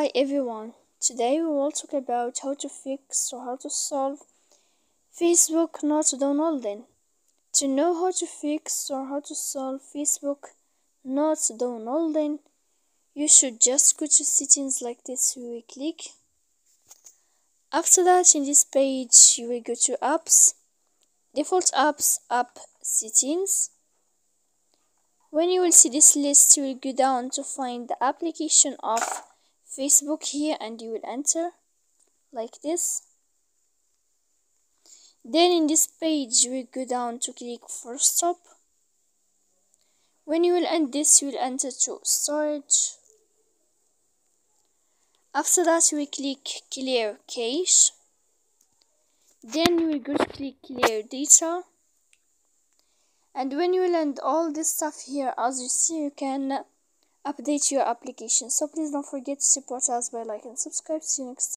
Hi everyone, today we will talk about how to fix or how to solve Facebook not downloading. To know how to fix or how to solve Facebook not downloading, you should just go to settings like this. You will click. After that, in this page, you will go to apps, default apps, app settings. When you will see this list, you will go down to find the application of Facebook here and you will enter like this. Then in this page you will go down to click for stop. When you will end this, you will enter to storage. After that you will click clear cache. Then you will go to click clear data. And when you will end all this stuff here, as you see, you can update your application. So please don't forget to support us by like and subscribe. See you next time.